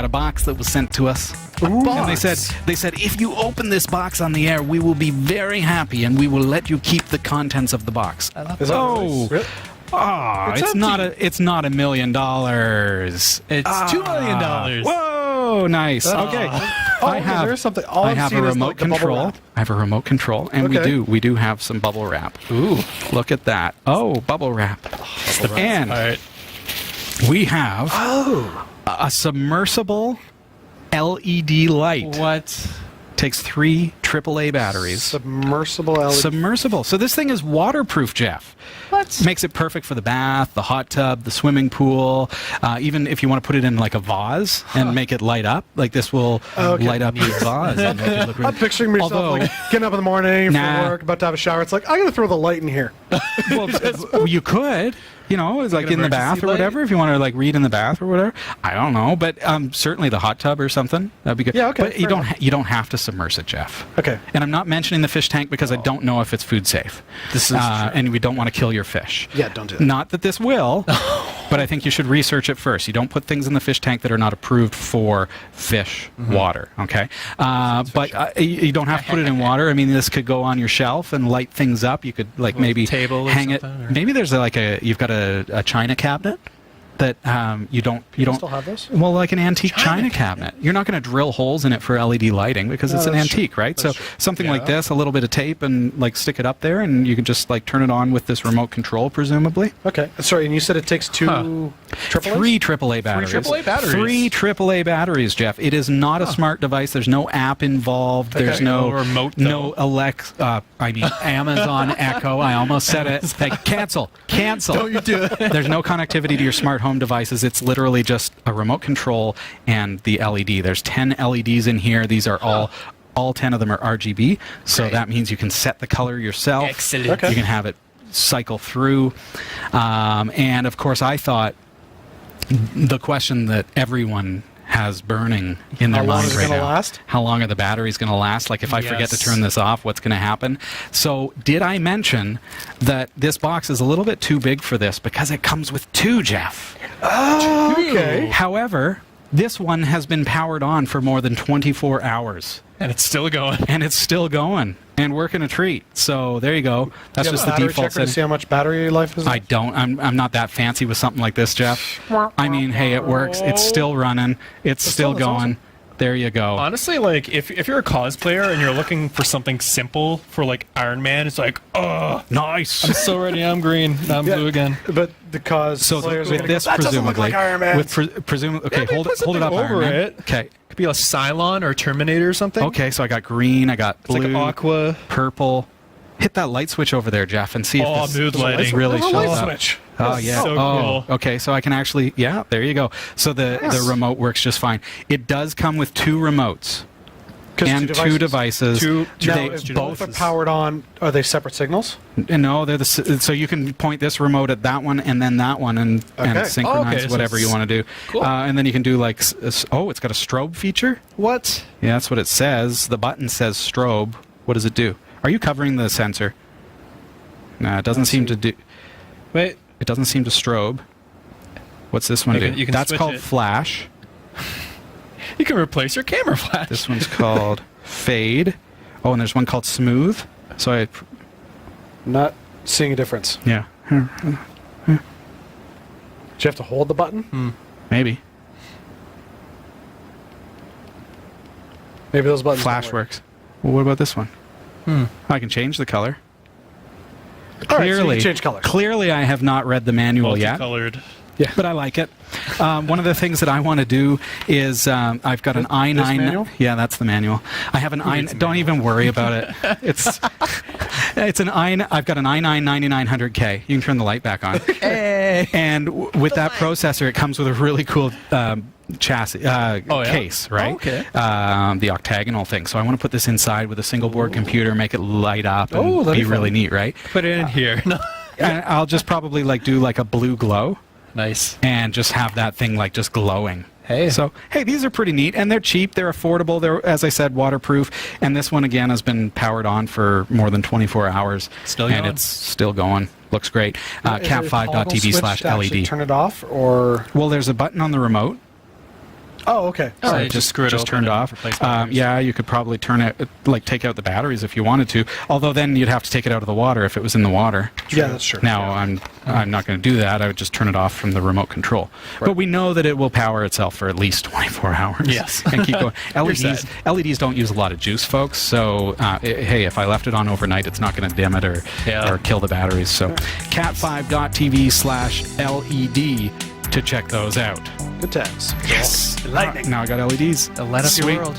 got a box that was sent to us. Ooh. And they said, if you open this box on the air, we will be very happy and we will let you keep the contents of the box. Is that really? Oh, it's not $1 million. It's $2 million. Whoa, nice. Okay. There's something. I have a remote control. I have a remote control, and we do have some bubble wrap. Ooh, look at that. Oh, bubble wrap. And all right. we have a submersible LED light. What? Takes 3 AAA batteries. Submersible LED. Submersible. So this thing is waterproof, Jeff. What? Makes it perfect for the bath, the hot tub, the swimming pool. Even if you want to put it in like a vase and make it light up, like this will light up your vase. And make it look really... I'm picturing myself like getting up in the morning for work, about to have a shower. It's like, I'm going to throw the light in here. Well, you could. You know, it's like in the bath or whatever, if you want to like read in the bath or whatever. I don't know, but certainly the hot tub or something, that'd be good. Yeah, okay. But you don't have to submerge it, Jeff. Okay. And I'm not mentioning the fish tank because I don't know if it's food safe. This is true. And we don't want to kill your fish. Yeah, don't do that. Not that this will, but I think you should research it first. You don't put things in the fish tank that are not approved for fish water, okay? But you don't have to put it in water. I mean, this could go on your shelf and light things up. You could like maybe table or hang it. something, or... Maybe there's you've got a china cabinet that you don't still have those? Well, like an antique china cabinet. You're not going to drill holes in it for LED lighting because it's an antique, right? That's so something like this, a little bit of tape, and like stick it up there, and you can just like turn it on with this remote control, presumably. Okay. Sorry, and you said it takes 2 AAAs? 3 AAA batteries. 3 AAA batteries. 3 AAA batteries, Jeff. It is not a smart device. There's no app involved. Okay. There's no remote. No Amazon Echo. I almost said it. Like, cancel. Don't you do it. There's no connectivity to your smart home devices. It's literally just a remote control and the LED. There's 10 LEDs in here. These are all 10 of them are RGB. So that means you can set the color yourself. Excellent. Okay. You can have it cycle through. And of course, I thought the question that everyone has burning in their mind right now. Last? How long are the batteries going to last? Like if I forget to turn this off, what's going to happen? So did I mention that this box is a little bit too big for this because it comes with 2, Jeff? Oh, okay. However, this one has been powered on for more than 24 hours. And it's still going. And it's still going and working a treat. So there you go. That's just the default setting. To see how much battery life is. I don't. I'm not that fancy with something like this, Jeff. I mean, hey, it works. It's still running. It's still going. Awesome. There you go. Honestly, like if you're a cosplayer and you're looking for something simple for like Iron Man, it's like, oh, nice. I'm so ready. I'm green. Now I'm blue again. But the cosplayers with this, that doesn't look like Iron Man. With presumably, okay, hold it up, over Iron Man. it. Okay, could be a Cylon or Terminator or something. Okay, so I got green, I got blue, it's like aqua, purple. Hit that light switch over there, Jeff, and see if this mood lighting really shows light up. Switch. Oh, yeah. So cool. Okay, so I can actually, there you go. So the remote works just fine. It does come with 2 remotes and 2 devices. If both are powered on, are they separate signals? No, they're so you can point this remote at that one and then that one and synchronize whatever you want to do. Cool. And then you can do like, it's got a strobe feature? What? Yeah, that's what it says. The button says strobe. What does it do? Are you covering the sensor? No, it doesn't seem to do... Wait. It doesn't seem to strobe. What's this one do? That's called flash. You can replace your camera flash. This one's called fade. Oh, and there's one called smooth. So Not seeing a difference. Yeah. Do you have to hold the button? Maybe. Maybe those buttons Flash works. Well, what about this one? I can change the color. Clearly, so you can change color. Clearly, I have not read the manual yet. Multicolored. Yeah, but I like it. One of the things that I want to do is I've got an i9. This manual? Yeah, that's the manual. I have an i. Don't even worry about it. It's an i. I've got an i9 9900K. You can turn the light back on. Hey. And with that processor, it comes with a really cool chassis case, right? Oh, okay. The octagonal thing. So I want to put this inside with a single board computer, make it light up, and be really neat, right? Put it in here. And I'll just probably do like a blue glow. Nice. And just have that thing just glowing. Hey. So, these are pretty neat, and they're cheap, they're affordable, they're, as I said, waterproof, and this one, again, has been powered on for more than 24 hours. Still going. And it's still going. Looks great. Cat5.tv/LED. Turn it off, or? Well, there's a button on the remote Oh, okay. Oh, Sorry. you just screw it just open turned and off. replace batteries. Yeah, you could probably turn it, like take out the batteries if you wanted to. Although then you'd have to take it out of the water if it was in the water. Yeah, that's true. Now I'm not going to do that. I would just turn it off from the remote control. But we know that it will power itself for at least 24 hours. Yes. And keep going. set. LEDs don't use a lot of juice, folks. So hey, if I left it on overnight, it's not going to dim it or kill the batteries. So cat5.tv/LED to check those out. Good times. Yes. Lightning. Now I got LEDs. Light up Sweet. your world.